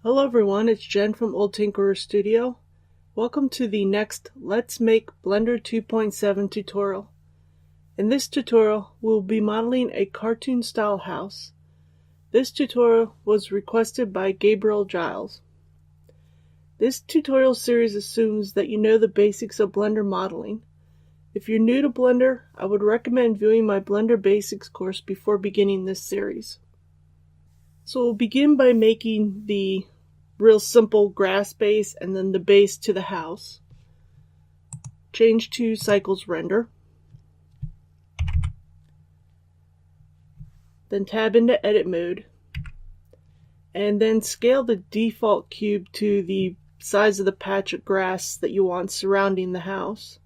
Hello everyone, it's Jen from Old Tinkerer Studio. Welcome to the next Let's Make Blender 2.7 tutorial. In this tutorial, we'll be modeling a cartoon style house. This tutorial was requested by Gabriel Giles. This tutorial series assumes that you know the basics of Blender modeling. If you're new to Blender, I would recommend viewing my Blender Basics course before beginning this series. So we'll begin by making the real simple grass base and then the base to the house. Change to Cycles Render. Then tab into Edit Mode. And then scale the default cube to the size of the patch of grass that you want surrounding the house.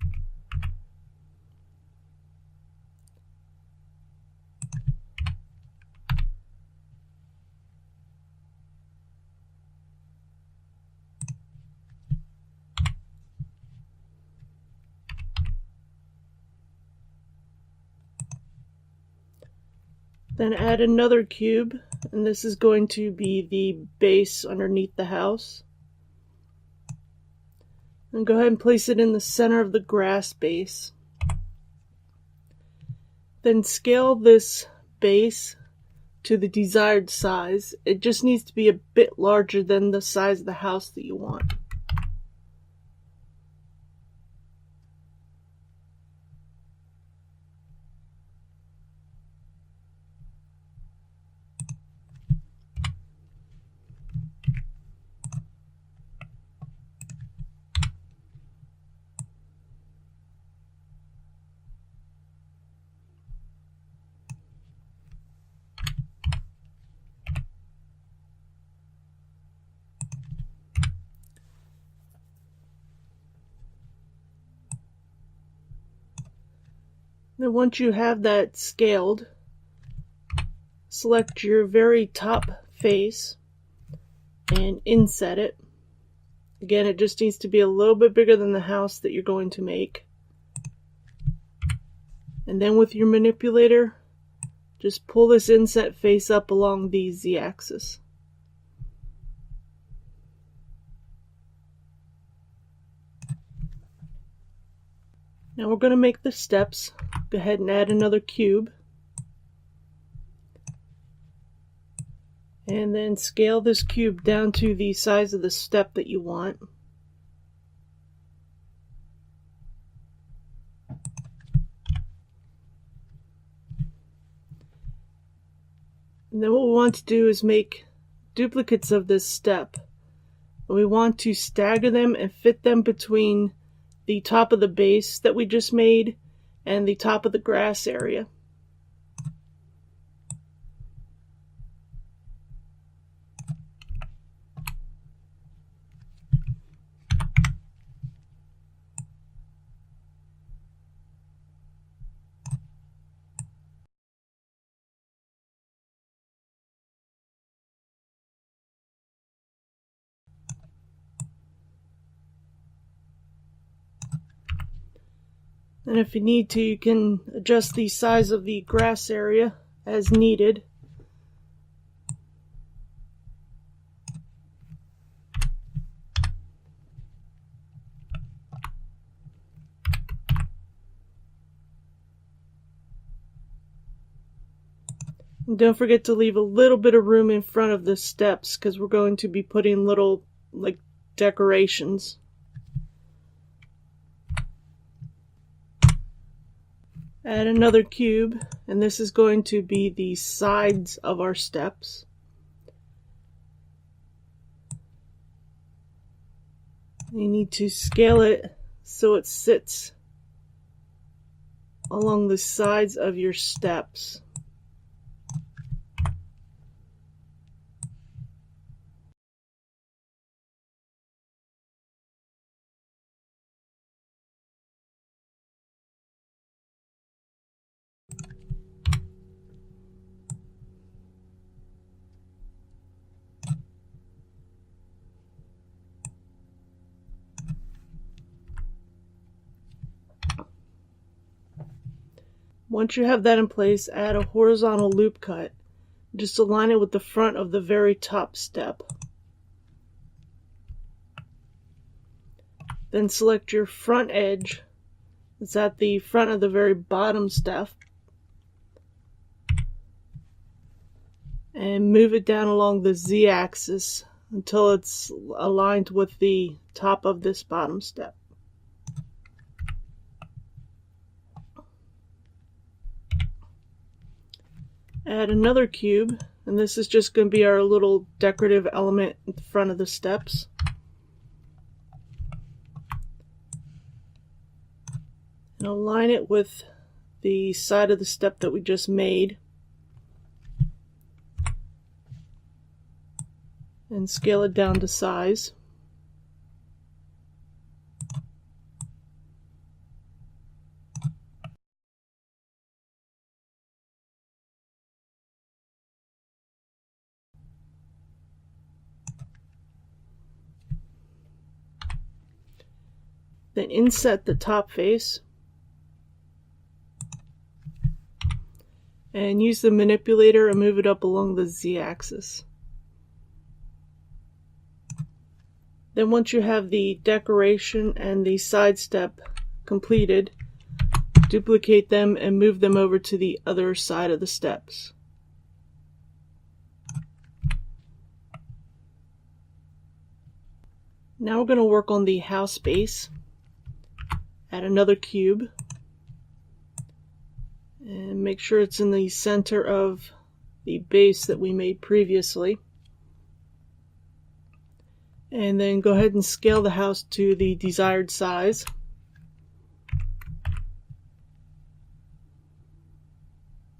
Then add another cube, and this is going to be the base underneath the house. And go ahead and place it in the center of the grass base. Then scale this base to the desired size. It just needs to be a bit larger than the size of the house that you want. Then once you have that scaled, select your very top face and inset it. Again, it just needs to be a little bit bigger than the house that you're going to make. And then with your manipulator, just pull this inset face up along the Z-axis. Now we're going to make the steps. Go ahead and add another cube. And then scale this cube down to the size of the step that you want. And then what we want to do is make duplicates of this step. And we want to stagger them and fit them between the top of the base that we just made and the top of the grass area. And if you need to, you can adjust the size of the grass area as needed. And don't forget to leave a little bit of room in front of the steps because we're going to be putting little decorations. Add another cube, and this is going to be the sides of our steps. You need to scale it so it sits along the sides of your steps. Once you have that in place, add a horizontal loop cut. Just align it with the front of the very top step. Then select your front edge. It's at the front of the very bottom step. And move it down along the Z-axis until it's aligned with the top of this bottom step. Add another cube, and this is just going to be our little decorative element in the front of the steps. And align it with the side of the step that we just made. And scale it down to size. Then inset the top face and use the manipulator and move it up along the Z-axis. Then once you have the decoration and the side step completed, duplicate them and move them over to the other side of the steps. Now we're going to work on the house base. Add another cube and make sure it's in the center of the base that we made previously. And then go ahead and scale the house to the desired size.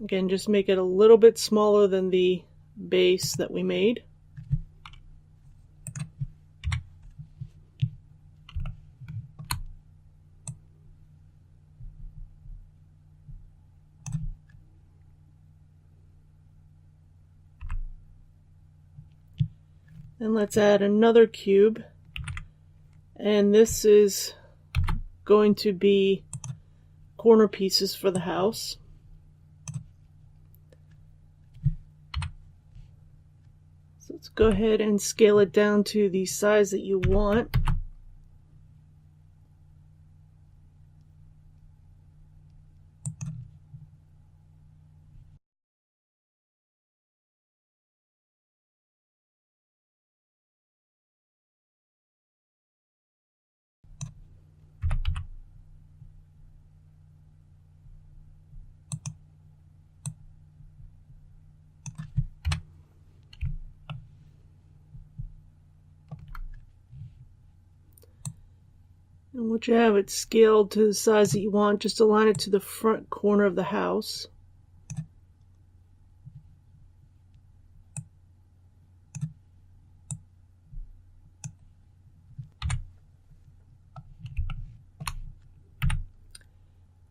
Again, just make it a little bit smaller than the base that we made. And let's add another cube, and this is going to be corner pieces for the house. So let's go ahead and scale it down to the size that you want. And once you have it scaled to the size that you want, just align it to the front corner of the house.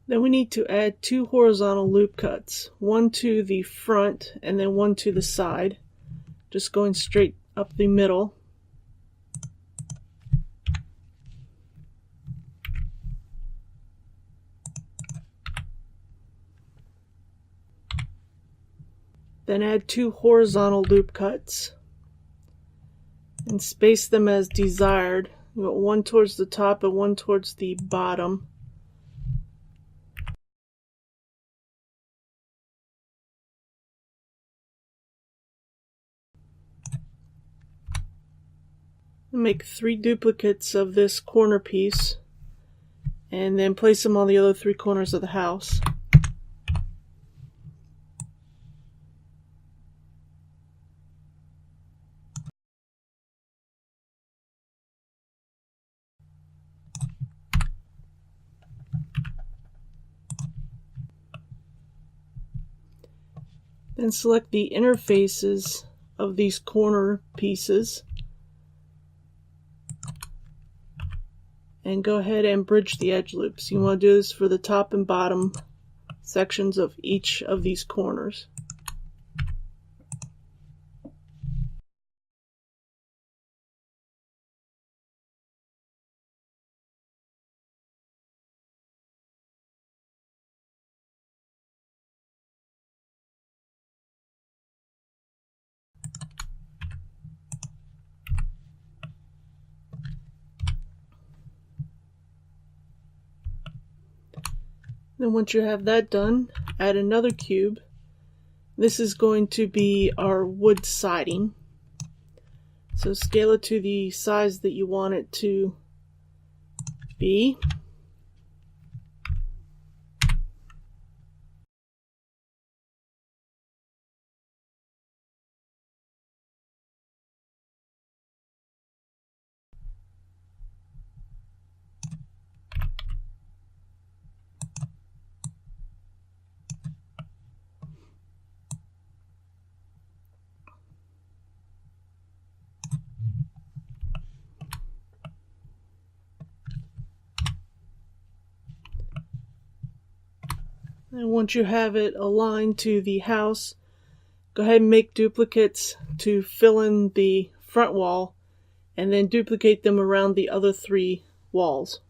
Then we need to add 2 horizontal loop cuts, one to the front and then one to the side, just going straight up the middle. Then add 2 horizontal loop cuts and space them as desired. You want one towards the top and one towards the bottom. Make 3 duplicates of this corner piece and then place them on the other 3 corners of the house. Then select the interfaces of these corner pieces and go ahead and bridge the edge loops. You want to do this for the top and bottom sections of each of these corners. Then once you have that done, add another cube. This is going to be our wood siding. So scale it to the size that you want it to be. And once you have it aligned to the house, go ahead and make duplicates to fill in the front wall, and then duplicate them around the other 3 walls.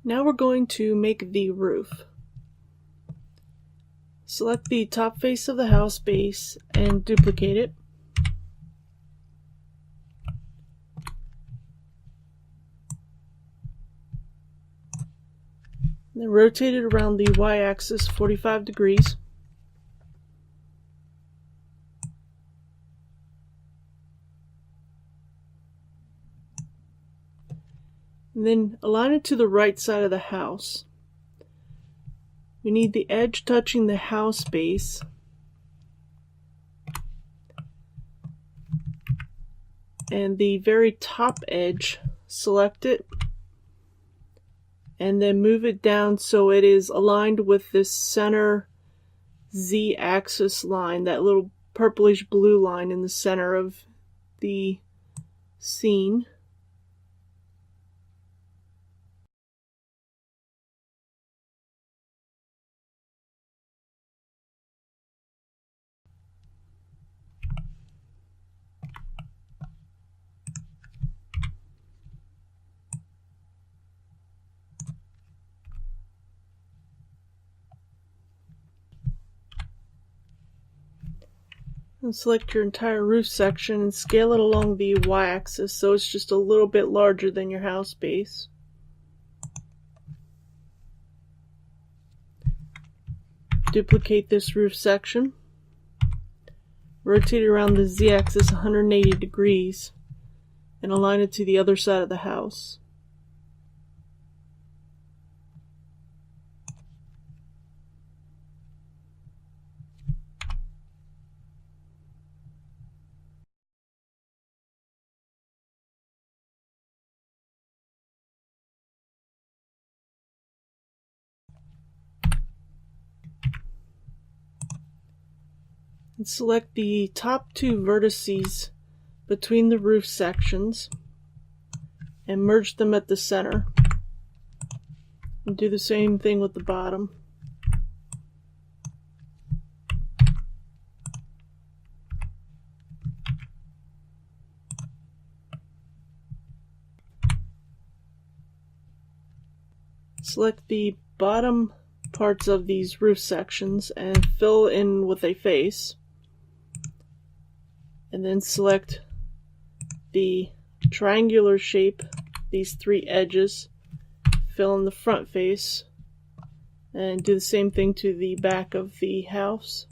Now we're going to make the roof. Select the top face of the house base and duplicate it. Then rotate it around the y-axis 45 degrees. And then align it to the right side of the house. We need the edge touching the house base. And the very top edge, select it. And then move it down so it is aligned with this center Z-axis line, that little purplish blue line in the center of the scene. And select your entire roof section and scale it along the y-axis so it's just a little bit larger than your house base. Duplicate this roof section. Rotate it around the z-axis 180 degrees and align it to the other side of the house. And select the top 2 vertices between the roof sections and merge them at the center. And do the same thing with the bottom. Select the bottom parts of these roof sections and fill in with a face. And then select the triangular shape, these 3 edges, fill in the front face, and do the same thing to the back of the house.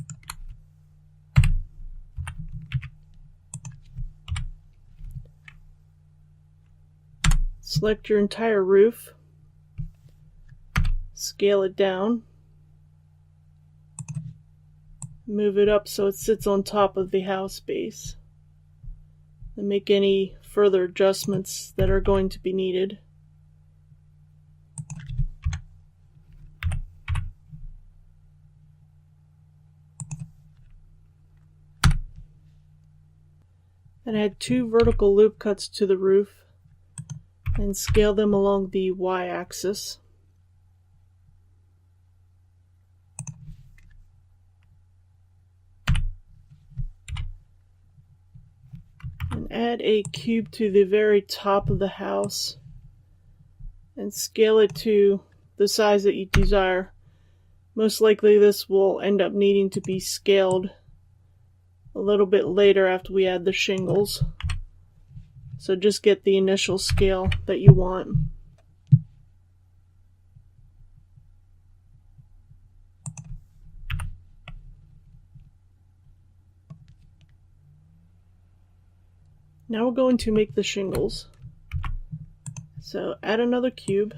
Select your entire roof, scale it down, move it up so it sits on top of the house base, and make any further adjustments that are going to be needed. And add 2 vertical loop cuts to the roof and scale them along the y-axis. And add a cube to the very top of the house and scale it to the size that you desire. Most likely this will end up needing to be scaled a little bit later after we add the shingles. So just get the initial scale that you want. Now we're going to make the shingles. So add another cube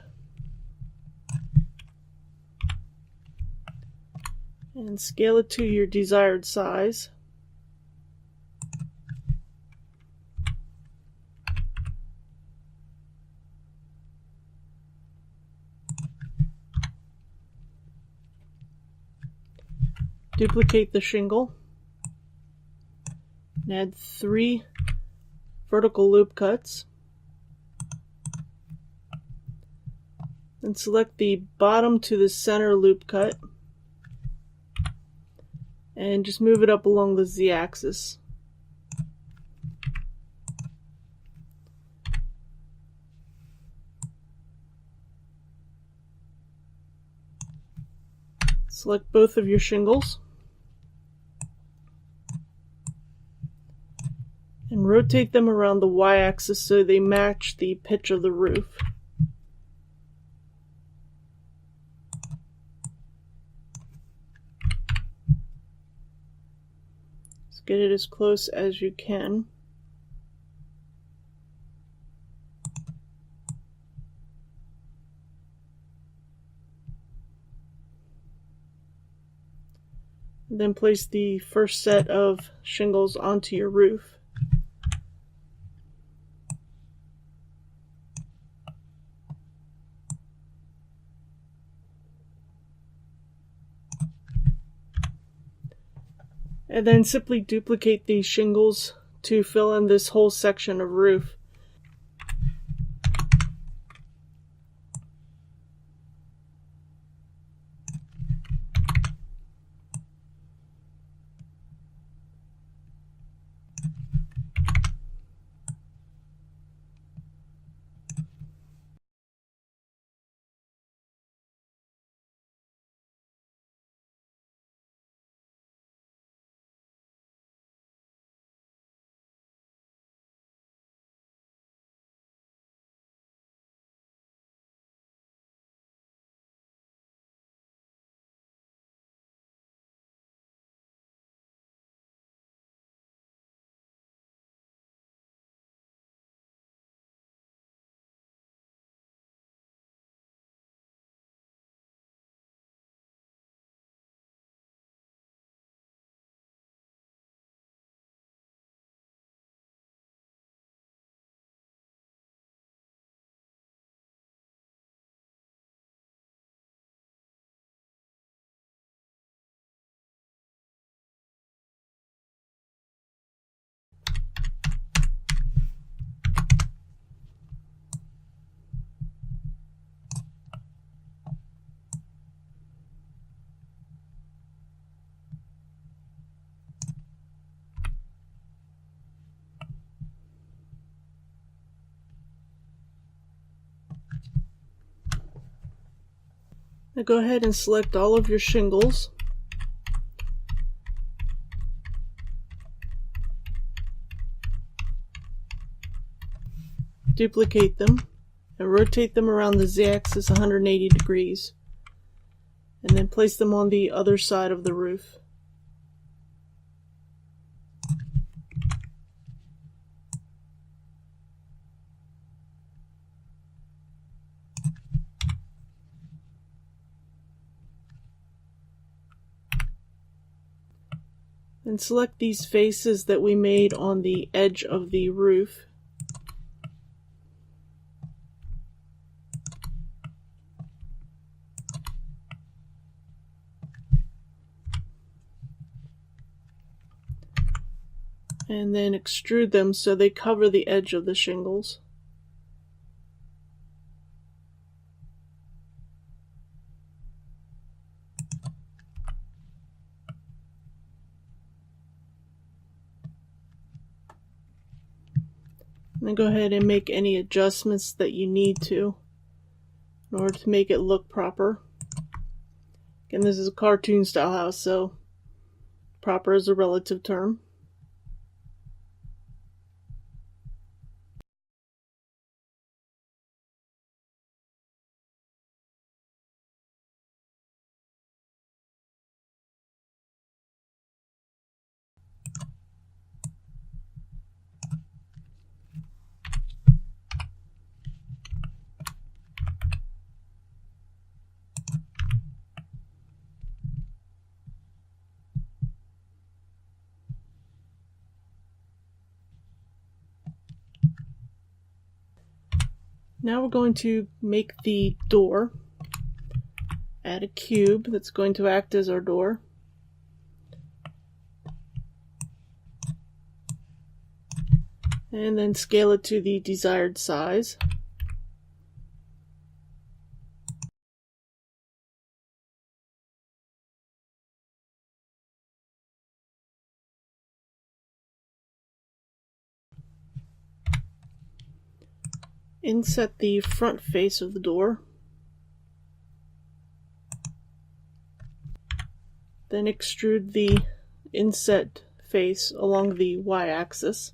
and scale it to your desired size. Duplicate the shingle and add 3 vertical loop cuts. Then select the bottom to the center loop cut and just move it up along the z-axis. Select both of your shingles and rotate them around the y-axis so they match the pitch of the roof. Just get it as close as you can. Then place the first set of shingles onto your roof. And then simply duplicate these shingles to fill in this whole section of roof. Now go ahead and select all of your shingles. Duplicate them and rotate them around the z-axis 180 degrees. And then place them on the other side of the roof. Then select these faces that we made on the edge of the roof. And then extrude them so they cover the edge of the shingles. And then go ahead and make any adjustments that you need to in order to make it look proper. Again, this is a cartoon style house, so proper is a relative term. Now we're going to make the door. Add a cube that's going to act as our door. And then scale it to the desired size. Inset the front face of the door. Then extrude the inset face along the y-axis.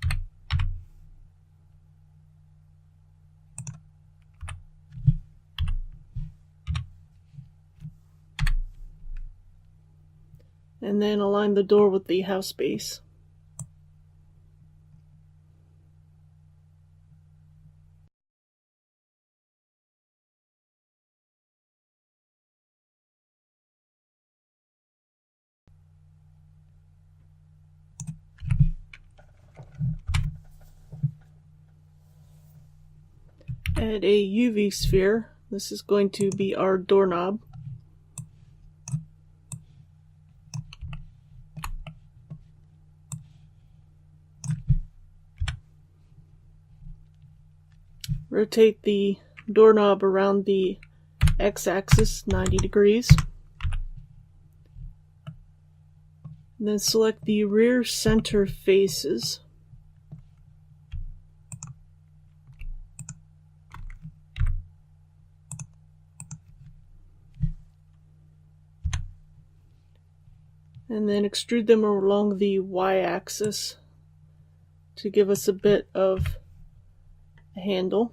And then align the door with the house base. Add a UV sphere. This is going to be our doorknob. Rotate the doorknob around the x-axis 90 degrees. And then select the rear center faces. And then extrude them along the y-axis to give us a bit of a handle.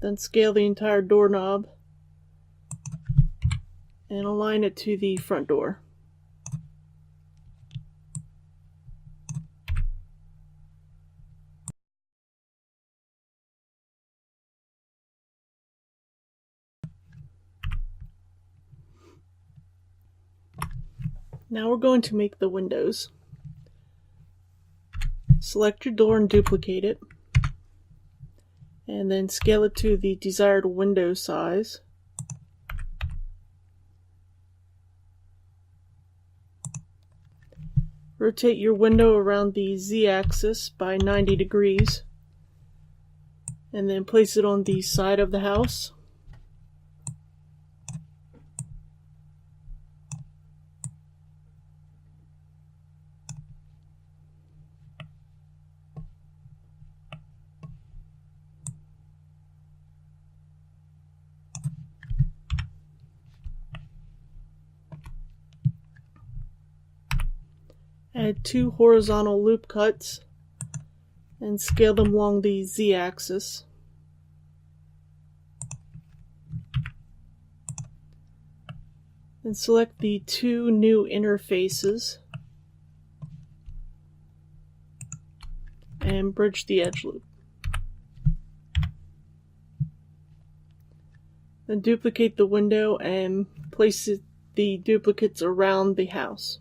Then scale the entire doorknob and align it to the front door. Now we're going to make the windows. Select your door and duplicate it, and then scale it to the desired window size. Rotate your window around the z-axis by 90 degrees, and then place it on the side of the house. Add 2 horizontal loop cuts and scale them along the z-axis. Then select the 2 new interfaces and bridge the edge loop. Then duplicate the window and place the duplicates around the house.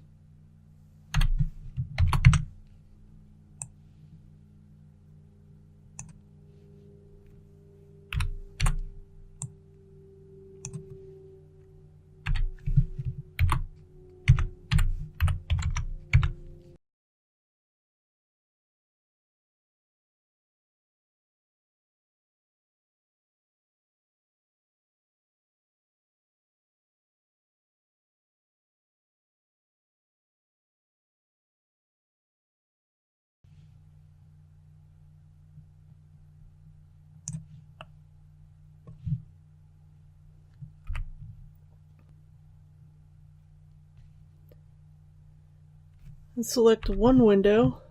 And select one window,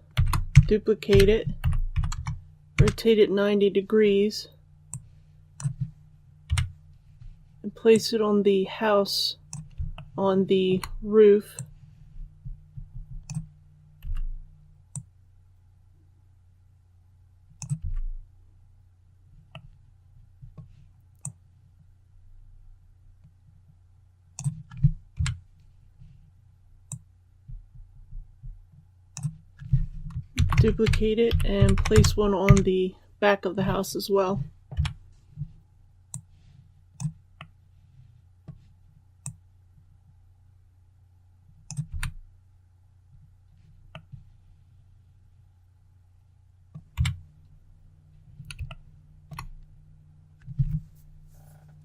duplicate it, rotate it 90 degrees, and place it on the house on the roof. Duplicate it and place one on the back of the house as well.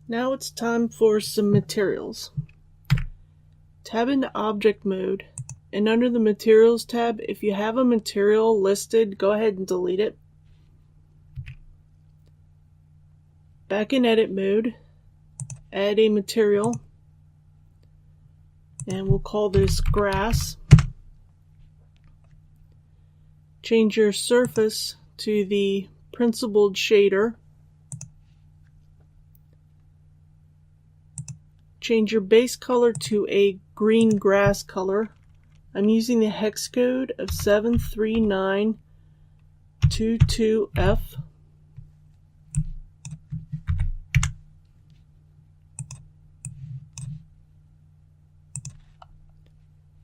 Now it's time for some materials. Tab into Object Mode, and under the Materials tab, if you have a material listed, go ahead and delete it. Back in Edit Mode, add a material, and we'll call this Grass. Change your surface to the principled shader. Change your base color to a green grass color. I'm using the hex code of 73922F.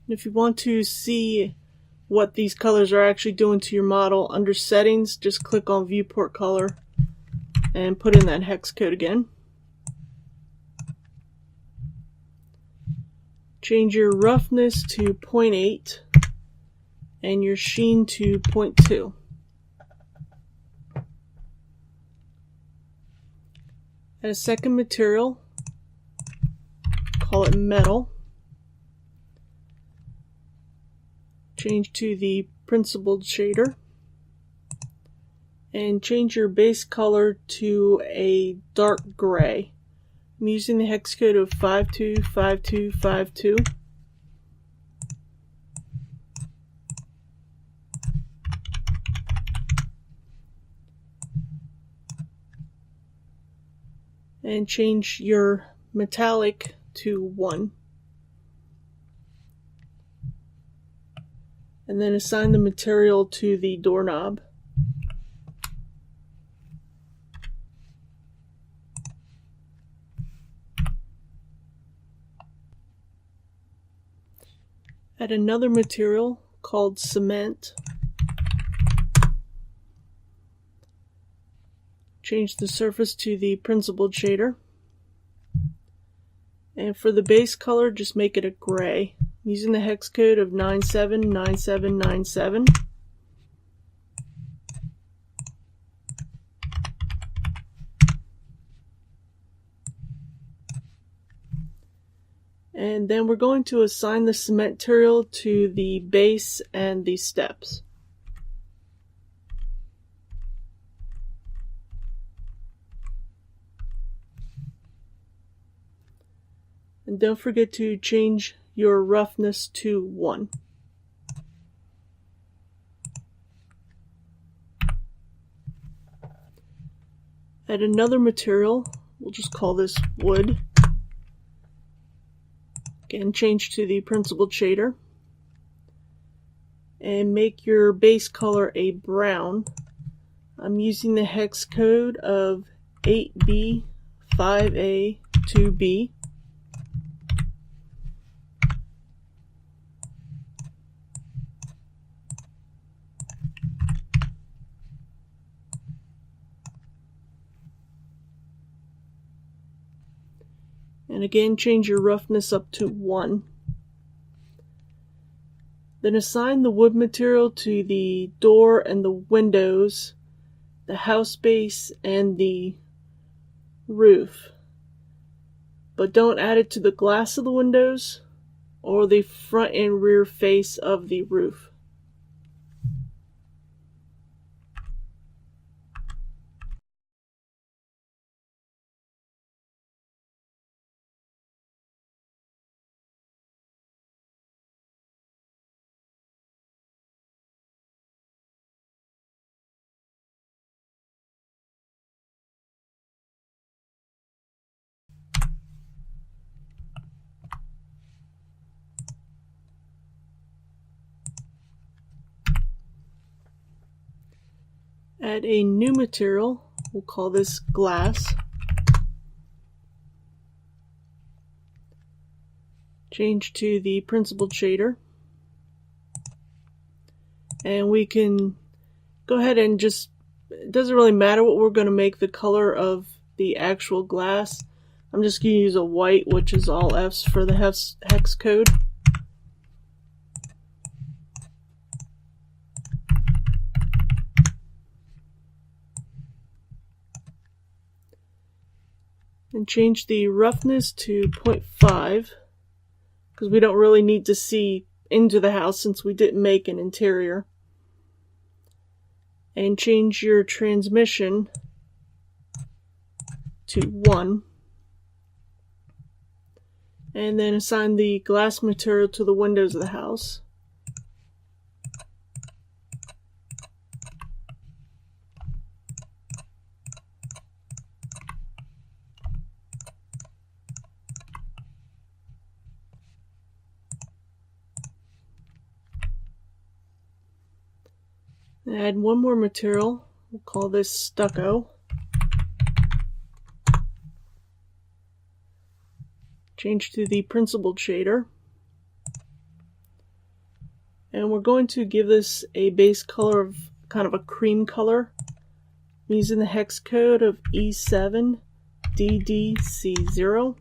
If you want to see what these colors are actually doing to your model, under Settings, just click on Viewport Color and put in that hex code again. Change your roughness to 0.8 and your sheen to 0.2. Add a second material, call it Metal. Change to the principled shader and change your base color to a dark gray. I'm using the hex code of 525252. And change your metallic to 1. And then assign the material to the doorknob. Add another material called Cement. Change the surface to the principled shader. And for the base color, just make it a gray. I'm using the hex code of 979797. And then we're going to assign the cement material to the base and the steps. And don't forget to change your roughness to 1. Add another material, we'll just call this Wood. Again, change to the principled shader. And make your base color a brown. I'm using the hex code of 8B 5A, 2B. And again, change your roughness up to 1. Then assign the wood material to the door and the windows, the house base, and the roof. But don't add it to the glass of the windows or the front and rear face of the roof. Add a new material, we'll call this glass. Change to the principled shader. And we can go ahead and just, it doesn't really matter what we're going to make the color of the actual glass. I'm just going to use a white, which is all F's for the hex code. And change the roughness to 0.5 because we don't really need to see into the house since we didn't make an interior. And change your transmission to 1. And then assign the glass material to the windows of the house. Add one more material, we'll call this stucco. Change to the principled shader. And we're going to give this a base color of kind of a cream color. I'm using the hex code of E7DDC0.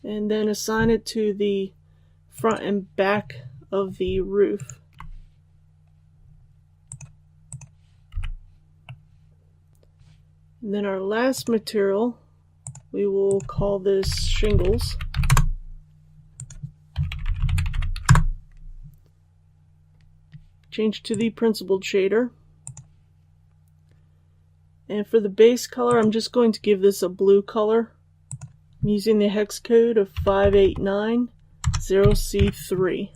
And then assign it to the front and back of the roof. And then our last material, we will call this shingles. Change to the principled shader. And for the base color, I'm just going to give this a blue color. I'm using the hex code of 5890C3.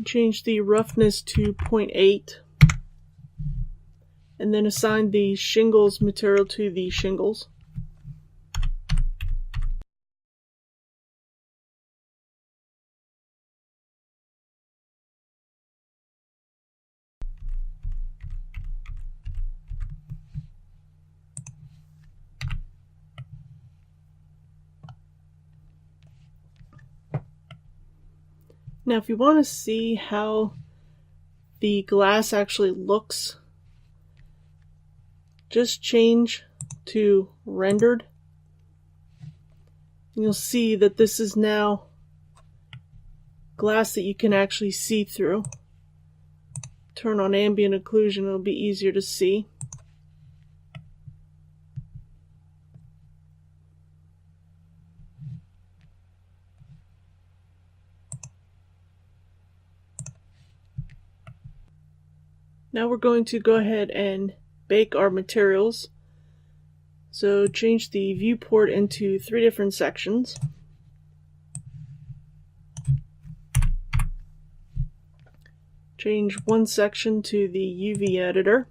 Change the roughness to 0.8. And then assign the shingles material to the shingles. Now if you want to see how the glass actually looks, just change to rendered. And you'll see that this is now glass that you can actually see through. Turn on ambient occlusion, it'll be easier to see. Now we're going to go ahead and bake our materials. So change the viewport into 3 different sections. Change one section to the UV editor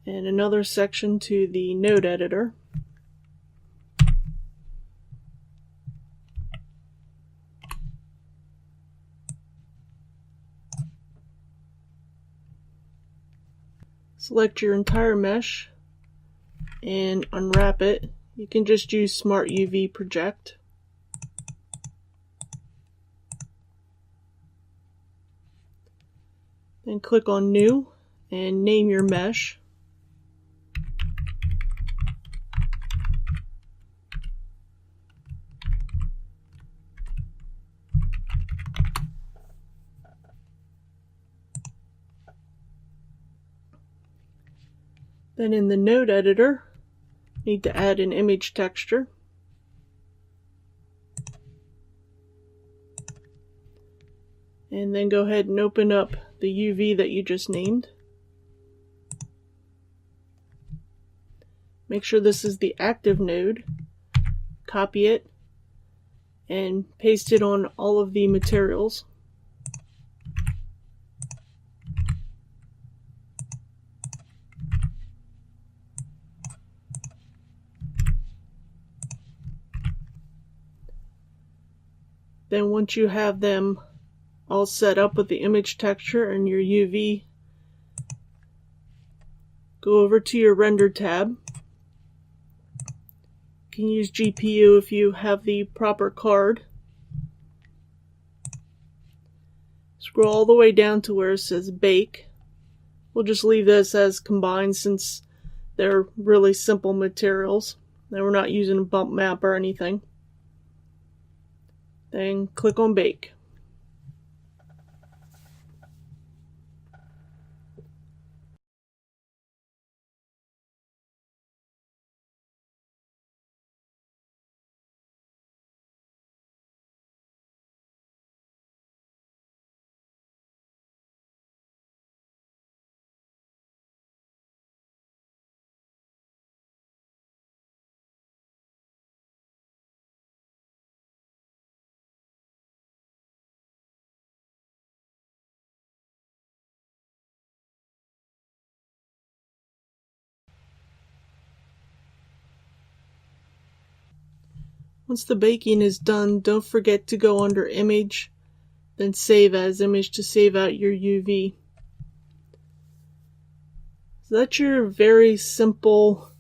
and another section to the node editor. Select your entire mesh and unwrap it. You can just use Smart UV Project. Then click on New and name your mesh. Then in the node editor, need to add an image texture. And then go ahead and open up the UV that you just named. Make sure this is the active node. Copy it and paste it on all of the materials. Then once you have them all set up with the image texture and your UV, go over to your render tab. You can use GPU if you have the proper card. Scroll all the way down to where it says bake. We'll just leave this as combined since they're really simple materials. And we're not using a bump map or anything. Then click on bake. Once the baking is done, don't forget to go under Image, then Save As Image to save out your UV. So that's your very simple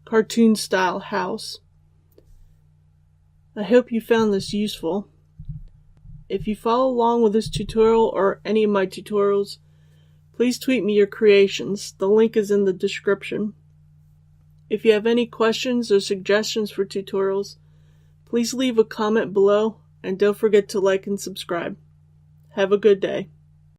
cartoon style house. I hope you found this useful. If you follow along with this tutorial or any of my tutorials, please tweet me your creations. The link is in the description. If you have any questions or suggestions for tutorials, please leave a comment below and don't forget to like and subscribe. Have a good day.